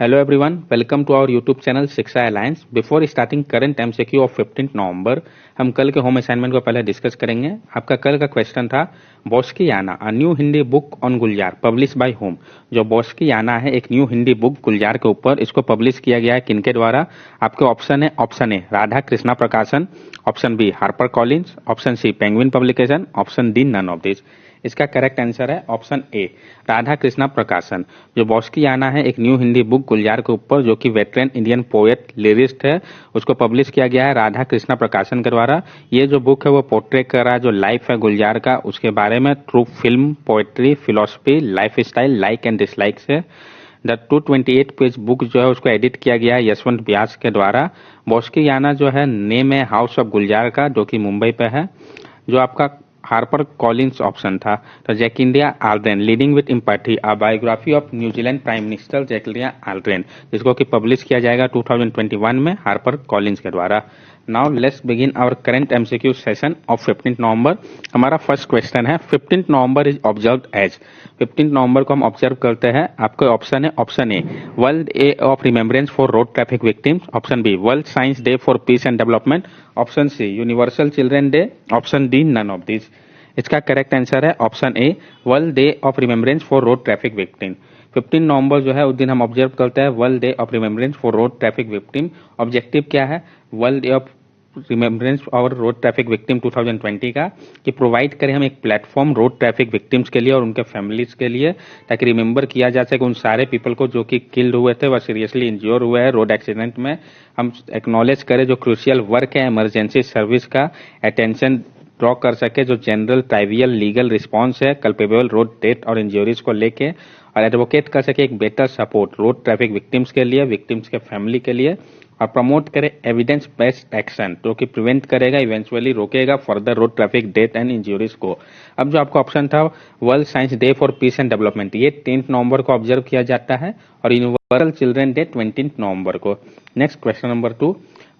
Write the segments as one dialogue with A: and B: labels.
A: Hello everyone, welcome to our YouTube channel शिक्षा alliance. Before starting current MCQ of 15 नवंबर, हम कल के home assignment को पहले डिस्कस करेंगे। आपका कल का क्वेश्चन था Boskiyana, a new Hindi book on Gulzar publish by home. जो बोस्कियाना है एक न्यू हिंदी बुक गुलजार के ऊपर, इसको पब्लिश किया गया है किनके द्वारा? आपके ऑप्शन है, option A Radha Krishna Prakashan, option B Harper Collins, option C Penguin publication, option D none of this. इसका करेक्ट आंसर है ऑप्शन ए राधा कृष्णा प्रकाशन। जो बोस्कियाना है एक न्यू हिंदी बुक गुलजार के ऊपर, जो कि वेटरन इंडियन पोएट लिरिस्ट है, उसको पब्लिश किया गया है राधा कृष्णा प्रकाशन के द्वारा। ये जो बुक है वो पोर्ट्रे कर रहा है जो लाइफ है गुलजार का, उसके बारे में through film, poetry, philosophy, life style, like and dislike से। द 228 पेज बुक जो है उसको एडिट किया गया है यशवंत व्यास के द्वारा। बोस्कियाना जो है नेम है हाउस ऑफ गुलजार का, जो कि मुंबई पे है। जो आपका हार्पर कॉलिंस ऑप्शन था, तो Jacinda Ardern leading with empathy, a biography of New Zealand prime minister Jacinda Ardern, जिसको कि पब्लिश किया जाएगा 2021 में हार्पर कॉलिंस के द्वारा। Now let's begin our current MCQ session of 15 November. हमारा फर्स्ट क्वेश्चन है 15 नवंबर इज ऑब्जर्व्ड एज। 15 नवंबर को हम ऑब्जर्व करते हैं। आपका ऑप्शन है, option A world day of remembrance for road traffic victims, option B world science day for peace and development, option C universal children day, option D none of this. इसका correct answer है option A world day of remembrance for road traffic victim. 15 नवंबर जो है उस दिन हम observe करते हैं world day of remembrance for road traffic victim. Objective क्या है वर्ल्ड डे ऑफ रिमेम्बरेंस और रोड ट्रैफिक विक्टिम 2020 का, कि प्रोवाइड करें हम एक प्लेटफॉर्म रोड ट्रैफिक विक्टिम्स के लिए और उनके फैमिलीज के लिए, ताकि रिमेंबर किया जा सके उन सारे पीपल को जो कि किल्ड हुए थे व सीरियसली इंज्योर हुए हैं रोड एक्सीडेंट में। हम एक्नॉलेज करें जो क्रूशियल वर्क है इमरजेंसी सर्विस का, अटेंशन ड्रॉ कर सके जो जनरल ट्राइवियल लीगल रिस्पॉन्स है कल्पेबल रोड डेथ और इंजरीज को लेके, और एडवोकेट कर सके एक better support road traffic victims के लिए, विक्टिम्स के फैमिली के लिए, और प्रमोट करे एविडेंस बेस्ड एक्शन जो कि प्रिवेंट करेगा, इवेंचुअली रोकेगा further road traffic death and injuries को। अब जो आपका ऑप्शन था world science day for peace and development, ये 10 नवंबर को ऑब्जर्व किया जाता है, और यूनिवर्सल चिल्ड्रन डे 20 नवंबर को। Next question number 2,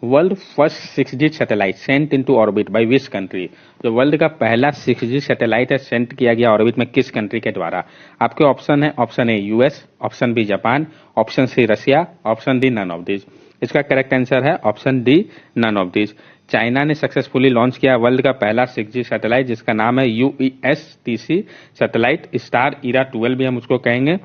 A: world first 6G satellite sent into orbit by which country. जो वर्ल्ड का पहला 6G सैटेलाइट है सेंट किया गया ऑर्बिट में किस कंट्री के द्वारा? आपके ऑप्शन है, option A US, option B Japan, option C Russia, option D none of this. इसका करेक्ट आंसर है option D none of this. China ने सक्सेसफुली लॉन्च किया वर्ल्ड का पहला 6G सैटेलाइट, जिसका नाम है UESTC सैटेलाइट, स्टार इरा 12 भी हम उसको कहेंगे,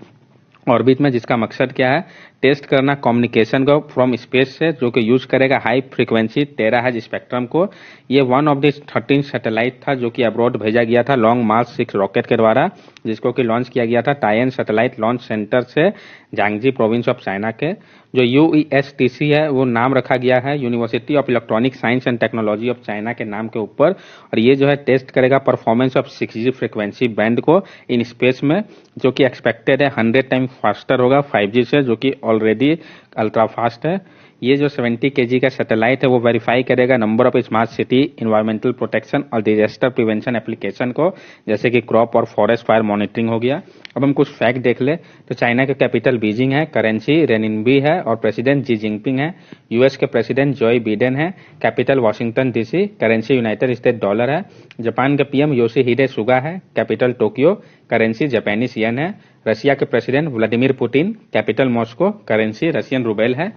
A: ऑर्बिट में, जिसका मकसद क्या है टेस्ट करना कम्युनिकेशन को फ्रॉम स्पेस से, जो कि यूज करेगा हाई फ्रीक्वेंसी टेराहर्ट्ज स्पेक्ट्रम को। ये वन ऑफ द 13 सैटेलाइट था जो कि अब्रॉड भेजा गया था लॉन्ग मार्च 6 रॉकेट के द्वारा, जिसको कि लॉन्च किया गया था टायन सैटेलाइट लॉन्च सेंटर से जांगजी प्रोविंस ऑफ चाइना के। जो UESTC है वो नाम रखा गया है university of electronic science and technology of China के नाम के ऊपर, और ये जो है टेस्ट करेगा performance of 6G frequency band को इन स्पेस में, जो कि एक्सपेक्टेड है 100 टाइम फास्टर होगा 5G से, जो कि ऑलरेडी अल्ट्रा फास्ट है। ये जो 70 kg का सैटेलाइट है वो वेरीफाई करेगा number of smart city, environmental protection और डिजास्टर प्रिवेंशन एप्लीकेशन को, जैसे कि क्रॉप और फॉरेस्ट फायर मॉनिटरिंग हो गया। अब हम कुछ फैक्ट देख ले, तो चाइना का कैपिटल बीजिंग है, करेंसी रेनिनबी है, और प्रेसिडेंट जी जिनपिंग है। यूएस के प्रेसिडेंट जोई बिडेन है, capital Washington DC, currency United State dollar है। जापान के पीएम योशिहिडे सुगा है, capital Tokyo, currency Japanese yen है। रशिया के president Vladimir Putin, capital Moscow, currency Russian ruble है।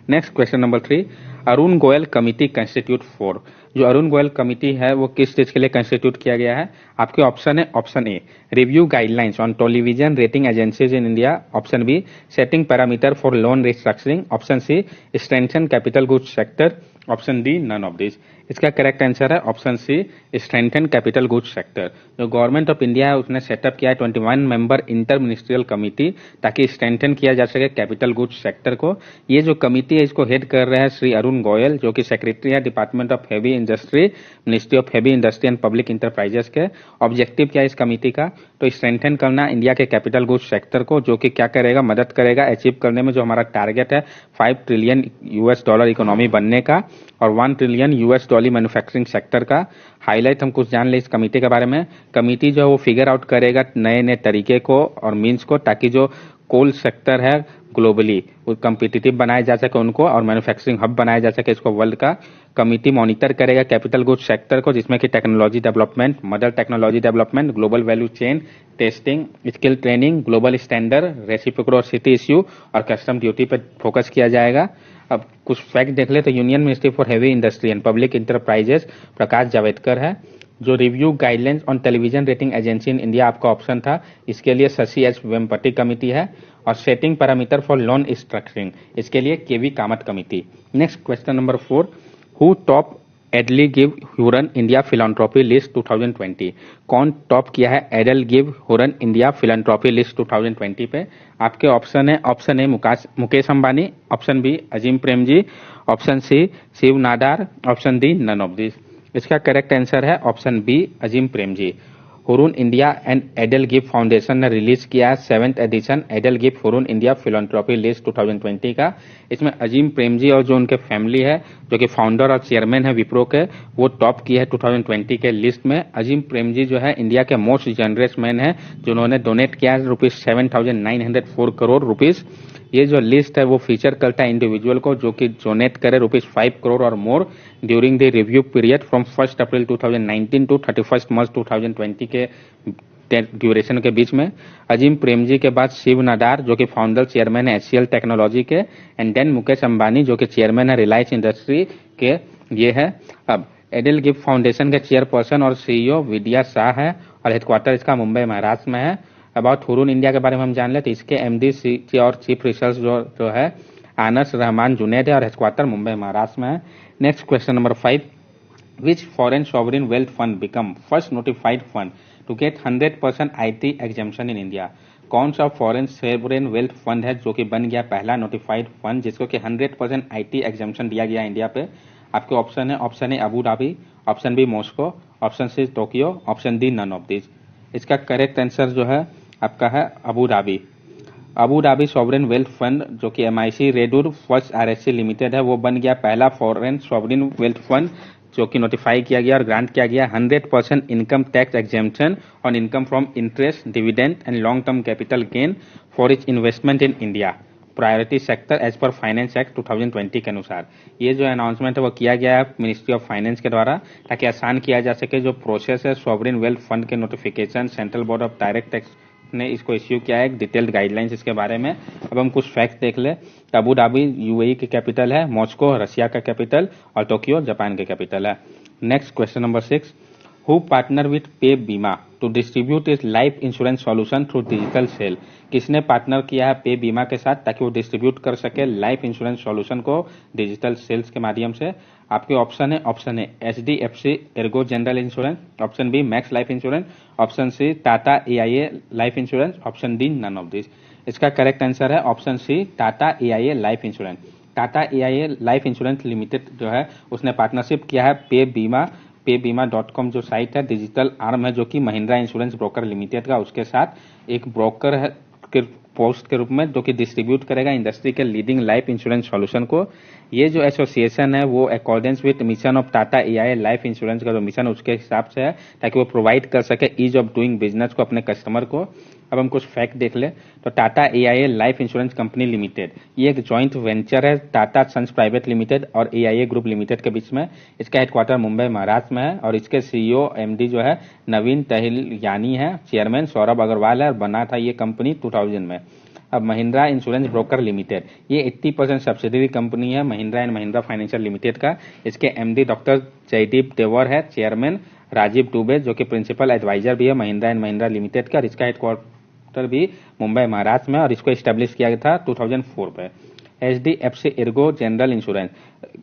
A: Next question number 3, Arun Goyal committee constitute for. जो Arun Goyal committee है वो किस चीज के लिए कंस्टिट्यूट किया गया है? आपके ऑप्शन है, option A review guidelines on television rating agencies in India, option B setting parameter for loan restructuring, option C strengthen capital goods sector, option D none of this. इसका करेक्ट आंसर है option C strengthen capital goods sector. जो government of India है उसने setup किया है 21 member inter ministerial committee, ताकि strengthen किया जा सके कैपिटल गुड्स सेक्टर को। ये जो कमिटी है इसको हेड कर रहे हैं श्री अरुण गोयल, जो कि सेक्रेटरी है department of heavy industry, ministry of heavy industry and public enterprises के। ऑब्जेक्टिव क्या है इस कमिटी का? तो स्ट्रेंथन करना इंडिया के कैपिटल गुड्स सेक्टर को, जो कि क्या करेगा मदद करेगा अचीव करने में जो हमारा टारगेट है $5 ट्रिलियन इकोनॉमी बनने का, और $1 ट्रिलियन मैन्युफैक्चरिंग सेक्टर का। हाईलाइट हम कुछ जान ले इस कमिटी के बारे में। कमिटी जो है वो फिगर आउट करेगा नए नए तरीके को और मीन्स को, ताकि जो कोल सेक्टर है ग्लोबली कम्पिटिटिव बनाया जा सके उनको, और मैन्युफैक्चरिंग हब बनाया जा सके इसको वर्ल्ड का। कमिटी मॉनिटर करेगा कैपिटल गुड्स सेक्टर को, जिसमें कि technology development, mother technology development, global value chain, testing, skill training, global standard, reciprocity issue और कस्टम ड्यूटी पर फोकस किया जाएगा। अब कुछ फैक्ट देख ले तो union ministry for heavy industry and public enterprises Prakash Javadekar है। जो review guidelines on television rating agency in India आपका ऑप्शन था, इसके लिए शशि एस वेम्पटी कमिटी है। और setting parameter for loan structuring, इसके लिए KV Kamath committee. Next question number 4, who top EdelGive Hurun India philanthropy list 2020? कौन टॉप किया है EdelGive Hurun India philanthropy list 2020 पे? आपके ऑप्शन है, option A Mukesh Ambani, option B Azim Premji, option C Shiv Nadar, option D none of this. इसका correct answer है option B Azim Premji. Hurun India and एडल give foundation ने रिलीज किया है 7th edition EdelGive Hurun India philanthropy list 2020 का। इसमें अजीम प्रेमजी और जो उनके फैमिली है, जो कि फाउंडर और चेयरमैन है विप्रो के, वो टॉप किए है 2020 के लिस्ट में। अजीम प्रेमजी जो है इंडिया के मोस्ट जनरस मैन है, जिन्होंने डोनेट किया है ₹7,904 करोड़ रुपीज। ये जो लिस्ट है वो फीचर करता है इंडिविजुअल को जो कि डोनेट करे ₹5 करोड़ और more during the review period from 1 April 2019 to 31 March 2020 के ड्यूरेशन के बीच में। अजीम प्रेमजी के बाद शिव नाडार जो कि फाउंडर चेयरमैन है HCL टेक्नोलॉजी के, एंड देन मुकेश अंबानी जो कि चेयरमैन है रिलायंस इंडस्ट्री के। ये है। अब एडल गिव फाउंडेशन के चेयरपर्सन और CEO विद्या शाह है और हेडक्वार्टर इसका मुंबई महाराष्ट्र में है। अबाउट हुरून इंडिया के बारे में हम जान ले तो इसके MD और चीफ रिसर्च जो है आनस रहमान जुनैद है और हेडक्वार्टर मुंबई महाराष्ट्र में है। Next question number 5, which foreign sovereign wealth fund become first notified fund to get 100% IT exemption in India? कौन सा फॉरेन सॉवरेन वेल्थ फंड है जो कि बन गया पहला नोटिफाइड फंड जिसको कि 100% IT एग्जेम्पशन दिया गया इंडिया पे? आपके ऑप्शन है, option A Abu Dhabi, option B Moscow, option C Tokyo, option D none of this. इसका करेक्ट आंसर जो है आपका है Abu Dhabi. Abu Dhabi sovereign wealth fund जो कि MIC Redwood first RSC limited है, वो बन गया पहला फॉरेन सॉवरेन वेल्थ फंड जो कि नोटिफाई किया गया और ग्रांट किया गया 100% income tax exemption on income from interest, dividend and long term capital gain for its investment in India priority sector as per finance act 2020 के अनुसार। ये जो अनाउंसमेंट है वो किया गया है मिनिस्ट्री ऑफ फाइनेंस के द्वारा, ताकि आसान किया जा सके जो प्रोसेस है सॉवरेन वेल्थ फंड के notification. Central board of direct tax ने इसको इश्यू किया है एक डिटेल्ड गाइडलाइंस इसके बारे में। अब हम कुछ फैक्ट देख ले। अबू धाबी UAE की कैपिटल है, मॉस्को रशिया का कैपिटल और टोक्यो जापान के कैपिटल है। Next question number 6, who partner with Pay Bima to distribute is life insurance solution through digital sale? किसने पार्टनर किया है पे बीमा के साथ ताकि वो डिस्ट्रीब्यूट कर सके लाइफ इंश्योरेंस सॉल्यूशन को डिजिटल सेल्स के माध्यम से? आपके ऑप्शन है, option A HDFC Ergo general insurance, option B Max life insurance, option C Tata AIA life insurance, option D none of this. इसका करेक्ट आंसर है option C Tata AIA life insurance. Tata AIA life insurance limited जो है उसने partnership किया है पेबीमा.com जो site है digital arm है जो कि महिंद्रा इंश्योरेंस ब्रोकर लिमिटेड का, उसके साथ एक ब्रोकर है के पोस्ट के रूप में जो कि डिस्ट्रीब्यूट करेगा इंडस्ट्री के लीडिंग लाइफ इंश्योरेंस सॉल्यूशन को। ये जो एसोसिएशन है वो accordance with mission of Tata AIA life insurance का जो मिशन उसके हिसाब से है ताकि वो प्रोवाइड कर सके ईज ऑफ डूइंग बिजनेस को अपने कस्टमर को। अब हम कुछ फैक्ट देख ले तो Tata AIA life insurance company limited ये एक जॉइंट वेंचर है टाटा सन्स प्राइवेट लिमिटेड और AIA ग्रुप लिमिटेड के बीच में। इसका हेडक्वार्टर मुंबई महाराष्ट्र में है और इसके CEO MD जो है नवीन तहिलयानी है, चेयरमैन सौरभ अग्रवाल है और बना था ये कंपनी 2000 में। अब महिंद्रा इंश्योरेंस ब्रोकर लिमिटेड ये 80% सब्सिडरी कंपनी है Mahindra and Mahindra financial limited का। इसके MD डॉक्टर जयदीप देवर है, चेयरमैन राजीव दुबे जो कि प्रिंसिपल एडवाइजर भी है महिंद्रा एंड महिंद्रा लिमिटेड का और इसका हेडक्वार्टर भी मुंबई महाराष्ट्र में और इसको एस्टेब्लिश किया गया था 2004 पे। HDFC एर्गो जनरल इंश्योरेंस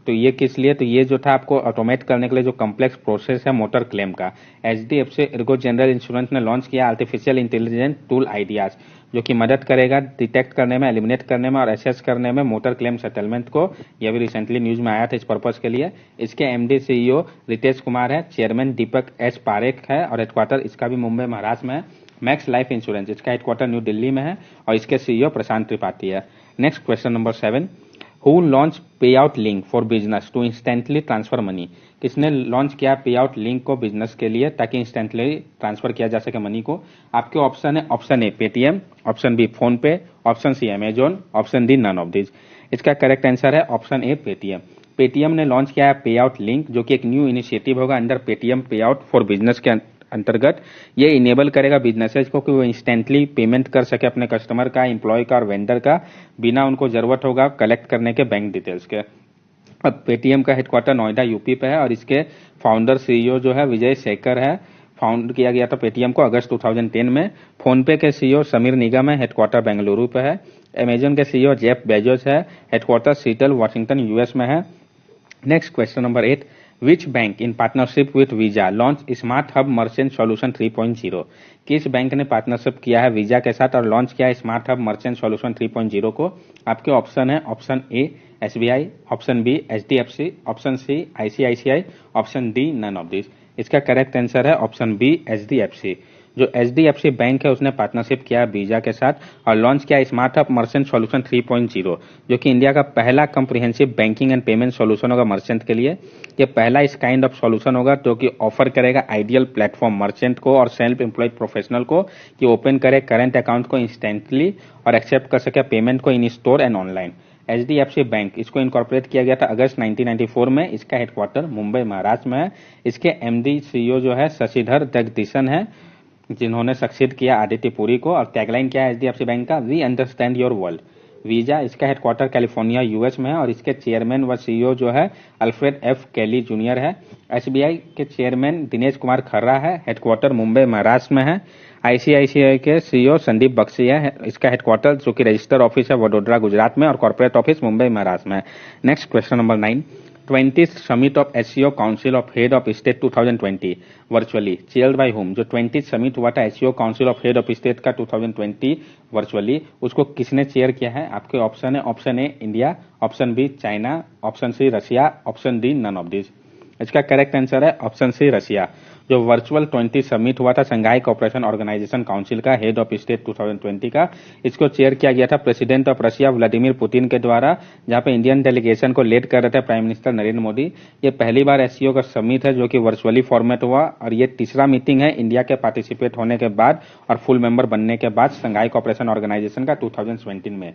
A: तो ये किस लिए, तो ये जो था आपको ऑटोमेट करने के लिए जो कॉम्प्लेक्स प्रोसेस है मोटर क्लेम का। HDFC एर्गो जनरल इंश्योरेंस ने लॉन्च किया आर्टिफिशियल इंटेलिजेंस टूल आइडियाज जो कि मदद करेगा डिटेक्ट करने में, एलिमिनेट करने में और एसेस करने में मोटर क्लेम सेटलमेंट को। यह भी रिसेंटली न्यूज में आया था इस पर्पज के लिए। इसके MD CEO रितेश कुमार है, चेयरमैन दीपक S पारेख है और हेडक्वार्टर इसका भी मुंबई महाराष्ट्र में है। मैक्स लाइफ इंश्योरेंस इसका हेडक्वार्टर न्यू दिल्ली में है और इसके CEO प्रशांत त्रिपाठी है। Next question number 7, who launch pay out link for business to instantly transfer money, किसने लॉन्च किया पे आउट लिंक को बिजनेस के लिए ताकि इंस्टेंटली ट्रांसफर किया जा सके मनी को। आपके ऑप्शन है, option A Paytm, option B PhonePe, option C Amazon, option D none of this. इसका करेक्ट आंसर है ऑप्शन ए पेटीएम। पेटीएम ने लॉन्च किया है पे आउट लिंक, जो कि एक न्यू इनिशिएटिव होगा under Paytm pay out for business के अंतर्गत। ये इनेबल करेगा बिजनेसेस को कि वो इंस्टेंटली पेमेंट कर सके अपने कस्टमर का, एम्प्लॉय का और वेंडर का, बिना उनको जरूरत होगा कलेक्ट करने के बैंक डिटेल्स के। अब पेटीएम का हेडक्वार्टर नोएडा यूपी पे है और इसके फाउंडर सीईओ जो है विजय शेखर है। फाउंड किया गया था पेटीएम को अगस्त 2010 में। फोन पे के सीईओ समीर निगम है, हेडक्वार्टर बेंगलुरु पे है। अमेजन के सीईओ जेफ बेजोस है, हेडक्वार्टर सीटल वाशिंगटन यूएस में है। Next question number 8, which bank in partnership with visa launch smart hub merchant solution 3.0, किस बैंक ने पार्टनरशिप किया है वीजा के साथ और लॉन्च किया है स्मार्ट हब मर्चेंट सॉल्यूशन 3.0 को। आपके ऑप्शन है, option A SBI, option B HDFC, option C ICICI, option D none of this. इसका करेक्ट आंसर है ऑप्शन बी एचडीएफसी। जो एचडीएफसी बैंक है उसने पार्टनरशिप किया वीजा के साथ और लॉन्च किया स्मार्ट हब मर्चेंट सॉल्यूशन 3.0, जो कि इंडिया का पहला comprehensive banking and payment solution होगा मर्चेंट के लिए। ये पहला इस काइंड ऑफ सॉल्यूशन होगा जो कि ऑफर करेगा आइडियल प्लेटफॉर्म मर्चेंट को और सेल्फ एम्प्लॉयड प्रोफेशनल को कि ओपन करे करंट अकाउंट को इंस्टेंटली और एक्सेप्ट कर सके पेमेंट को इन store and online. HDFC bank इसको इनकॉर्पोरेट किया गया था अगस्त 1994 में। इसका हेडक्वार्टर मुंबई महाराष्ट्र में है। इसके एमडी सीईओ जो है शशिधर जगदीशन है, जिन्होंने सक्सीड किया आदित्य पुरी को। और टैगलाइन क्या है एचडीएफसी बैंक का, we understand your world. Visa इसका हेडक्वार्टर कैलिफोर्निया यूएस में है और इसके चेयरमैन व सीईओ जो है अल्फ्रेड एफ केली जूनियर है। एसबीआई के चेयरमैन दिनेश कुमार खर्रा है, हेडक्वार्टर मुंबई महाराष्ट्र में है। आईसीआईसीआई के सीईओ संदीप बख्शी है, इसका हेडक्वार्टर जो कि रजिस्टर ऑफिस है वडोदरा गुजरात में और कॉर्पोरेट ऑफिस मुंबई महाराष्ट्र में है। Next question number 9, 20th summit of SCO council of head of state 2020 virtually chaired by whom. जो 20th समिट हुआ था SCO council of head of state का 2020 वर्चुअली, उसको किसने चेयर किया है। आपके ऑप्शन है, option A India, option B China, option C Russia, option D none of this. इसका करेक्ट आंसर है ऑप्शन सी रशिया। जो वर्चुअल 20 समिट हुआ था संघाई कोऑपरेशन ऑर्गेनाइजेशन काउंसिल का हेड ऑफ स्टेट 2020 का, इसको चेयर किया गया था president of Russia Vladimir Putin के द्वारा, जहां पे इंडियन डेलीगेशन को लीड कर रहे थे प्राइम मिनिस्टर नरेंद्र मोदी। ये पहली बार एससीओ का समिट है जो कि वर्चुअली फॉर्मेट हुआ और ये तीसरा मीटिंग है इंडिया के पार्टिसिपेट होने के बाद और फुल मेंबर बनने के बाद संघाई कोऑपरेशन ऑर्गेनाइजेशन का 2017 में।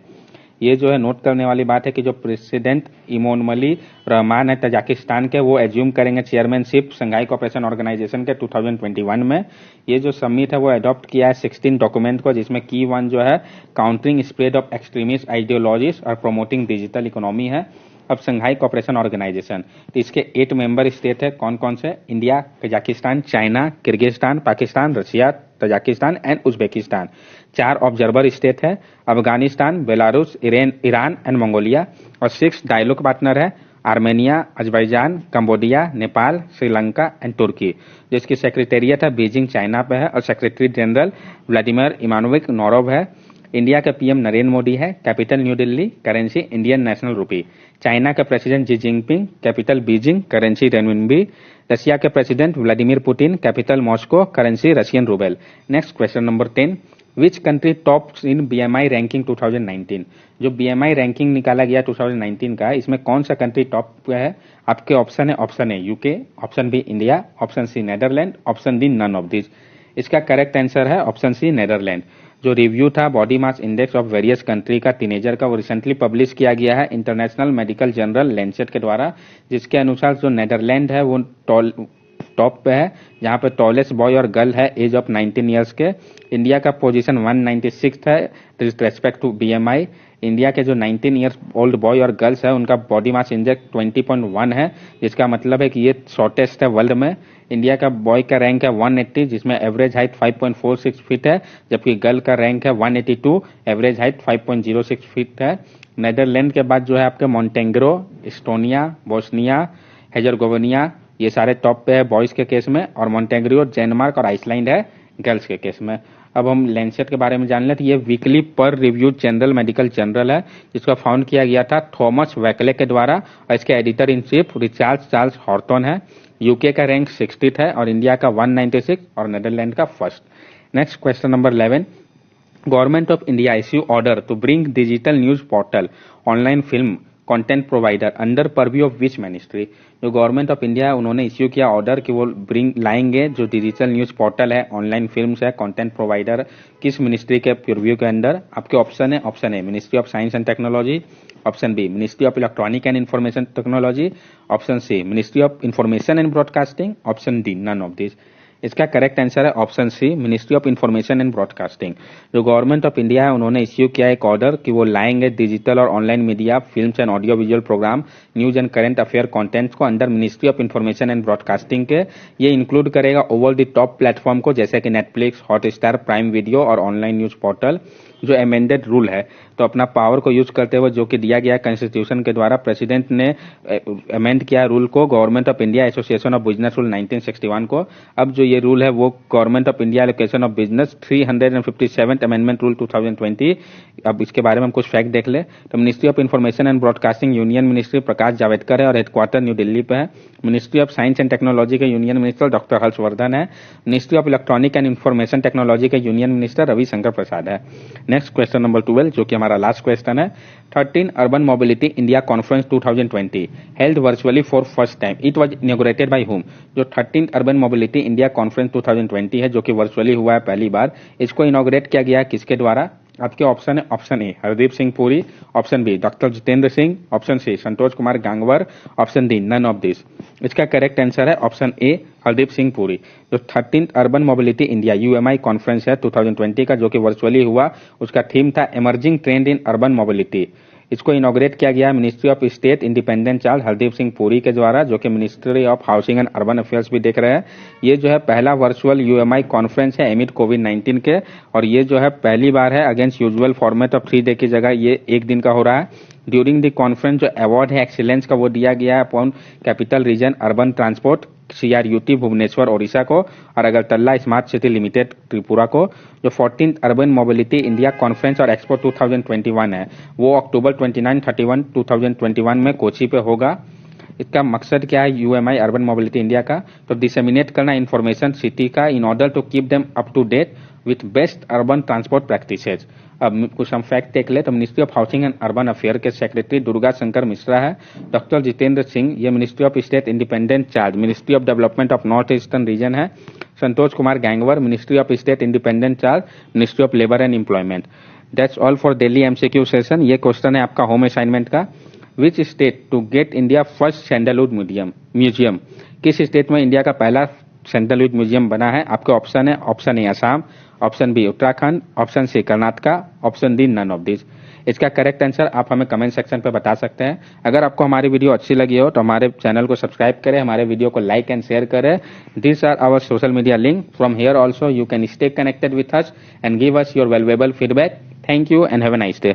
A: ये जो है नोट करने वाली बात है कि जो प्रेसिडेंट इमोनमली रहमान है तजाकिस्तान के, वो एज्यूम करेंगे चेयरमैनशिप संघाई कोऑपरेशन ऑर्गेनाइजेशन के 2021 में। ये जो समिट है वो अडॉप्ट किया है 16 डॉक्यूमेंट को, जिसमें की वन जो है countering spread of extremist ideologies और प्रमोटिंग डिजिटल इकोनॉमी है। अब संघाई कोऑपरेशन ऑर्गेनाइजेशन, तो इसके 8 मेंबर स्टेट है कौन कौन से, India, Kazakhstan, China, Kyrgyzstan, Pakistan, Russia, Tajikistan and Uzbekistan. 4 observer state है, Afghanistan, Belarus, Iran and Mongolia. और 6 डायलॉग पार्टनर है, Armenia, Azerbaijan, Cambodia, Nepal, Sri Lanka and Turkey. जिसकी सेक्रेटेरिएट है बीजिंग चाइना पे है और secretary general Vladimir Imanovich Norov है। इंडिया के पीएम नरेंद्र मोदी है, capital New Delhi, currency Indian national rupee. China के president Xi Jinping, capital Beijing, currency renminbi. Russia के president Vladimir Putin, capital Moscow, currency Russian ruble. Next question number 10, which country tops in BMI ranking 2019। जो BMI ranking निकाला गया 2019 का, इसमें कौन सा country top पे है। आपके ऑप्शन है, option A UK, option B India, option C Netherland, option D none of this. इसका करेक्ट आंसर है ऑप्शन सी नेदरलैंड। जो रिव्यू था body mass index of various country का टीनेजर का, वो रिसेंटली पब्लिश किया गया है इंटरनेशनल मेडिकल जर्नल लैंसेट के द्वारा, जिसके अनुसार जो नेदरलैंड है वो टॉप पे है, जहां पे टॉलेस्ट बॉय और गर्ल है एज ऑफ 19 ईयर्स के। इंडिया का पोजीशन 196 है with respect to BMI. India के जो 19 ईयर्स ओल्ड बॉय और गर्ल्स है उनका बॉडी मास इंडेक्स 20.1 है, जिसका मतलब है कि ये शॉर्टेस्ट है वर्ल्ड में। इंडिया का बॉय का रैंक है 180, जिसमें एवरेज हाइट 5.46 फीट है, जबकि गर्ल का रैंक है 182, एवरेज हाइट 5.06 फीट है। नेदरलैंड के बाद जो है आपके मोंटेग्रो, एस्टोनिया, बोस्निया, हेजरगोविना, ये सारे टॉप पे है बॉयज के केस में, और मोंटेग्रो, डेनमार्क और आइसलैंड है गर्ल्स के केस में। अब हम लैंसेट के बारे में जान लेते हैं। ये वीकली पर रिव्यूड जनरल मेडिकल जर्नल है, जिसका फाउंड किया गया था थॉमस वैकले के द्वारा और इसके editor in chief Richard Charles Horton है। यूके का रैंक 60 है और इंडिया का 196 और नेदरलैंड का first. Next question number 11, government of India issue order to bring digital news portal online film content provider under purview of which ministry. जो government of India है उन्होंने इश्यू किया ऑर्डर कि वो लाएंगे जो डिजिटल न्यूज पोर्टल है, online films है, कंटेंट प्रोवाइडर किस मिनिस्ट्री के प्रीव्यू के अंडर। आपके ऑप्शन है, option A ministry of science and technology, option B ministry of electronic and information technology, option C ministry of information and broadcasting, option D none of this. इसका correct answer है option C ministry of information and broadcasting. जो government of India है उन्होंने issue किया एक order कि वो लाएंगे डिजिटल और online media, films and audio visual program, news and current affair contents को under ministry of information and broadcasting के। ये इंक्लूड करेगा ओवर द टॉप प्लेटफॉर्म को जैसे कि नेटफ्लिक्स, हॉटस्टार, प्राइम वीडियो और ऑनलाइन न्यूज पोर्टल। जो अमेंडेड रूल है तो अपना पावर को यूज करते हुए जो कि दिया गया कॉन्स्टिट्यूशन के द्वारा प्रेसिडेंट ने अमेंड किया रूल को, government of India association of business rule 1961 को। अब जो ये रूल है वो government of India allocation of business 357 amendment rule 2020। अब इसके बारे में हम कुछ फैक्ट देख ले तो ministry of information and broadcasting union ministry Prakash Javadekar है और हेडक्वार्टर न्यू दिल्ली पे है। Ministry of science and technology के यूनियन मिनिस्टर डॉक्टर हर्षवर्धन है। Ministry of electronic and information technology के यूनियन मिनिस्टर रविशंकर प्रसाद है। नेक्स्ट क्वेश्चन नंबर 12 जो कि हमारा लास्ट क्वेश्चन है। 13 urban mobility India conference 2020 held virtually for first time, it was inaugurated by whom. जो 13 urban mobility India conference 2020 है जो कि वर्चुअली हुआ है पहली बार, इसको इनॉग्रेट किया गया किसके द्वारा। आपके ऑप्शन है, option A Hardeep Singh Puri, option B doctor Jitendra Singh, option C Santosh Kumar Gangwar, option D none of this. इसका करेक्ट आंसर है ऑप्शन ए हरदीप सिंह पुरी। जो 13th urban mobility India UMI conference है 2020 का जो कि वर्चुअली हुआ, उसका थीम था emerging trend in urban mobility. इसको इनॉग्रेट किया गया ministry of state independent charge Hardeep Singh Puri के द्वारा, जो कि ministry of housing and urban affairs भी देख रहे हैं। ये जो है पहला वर्चुअल यूएमआई कॉन्फ्रेंस है एमिड कोविड-19 के, और ये जो है पहली बार है against usual format of 3 day की जगह ये 1 दिन का हो रहा है। ड्यूरिंग द कॉन्फ्रेंस जो अवार्ड है एक्सीलेंस का वो दिया गया है upon capital region urban transport CRUT Bhubaneswar Odisha को और Agartala smart city limited Tripura को। जो 14th urban mobility India conference और एक्सपो 2021 है वो अक्टूबर 29-31 2021 में कोची पे होगा। इसका मकसद क्या है यूएमआई अर्बन मोबिलिटी इंडिया का, तो डिसेमिनेट करना इन्फॉर्मेशन सिटी का in order to keep them up to date with best urban transport practices. अब कुछ हम फैक्ट देख ले तो ministry of housing and urban affair के सेक्रेटरी दुर्गा शंकर मिश्रा है। डॉक्टर जितेंद्र सिंह ये ministry of state independent charge ministry of development of north eastern region है। Santosh Kumar Gangwar ministry of state independent charge ministry of labour and employment. That's all for daily MCQ session. ये question है आपका home assignment का। Which state to get India first sandalwood museum, किस state में India का पहला sandalwood museum बना है। आपके ऑप्शन है, option A Assam, option B Uttarakhand, option C Karnataka, option D none of this. इसका करेक्ट आंसर आप हमें कमेंट सेक्शन पे बता सकते हैं। अगर आपको हमारी वीडियो अच्छी लगी हो तो हमारे चैनल को सब्सक्राइब करें, हमारे वीडियो को लाइक एंड शेयर करें। This are our social media link. From here also you can stay connected with us and give us your valuable feedback. Thank you and have a nice day.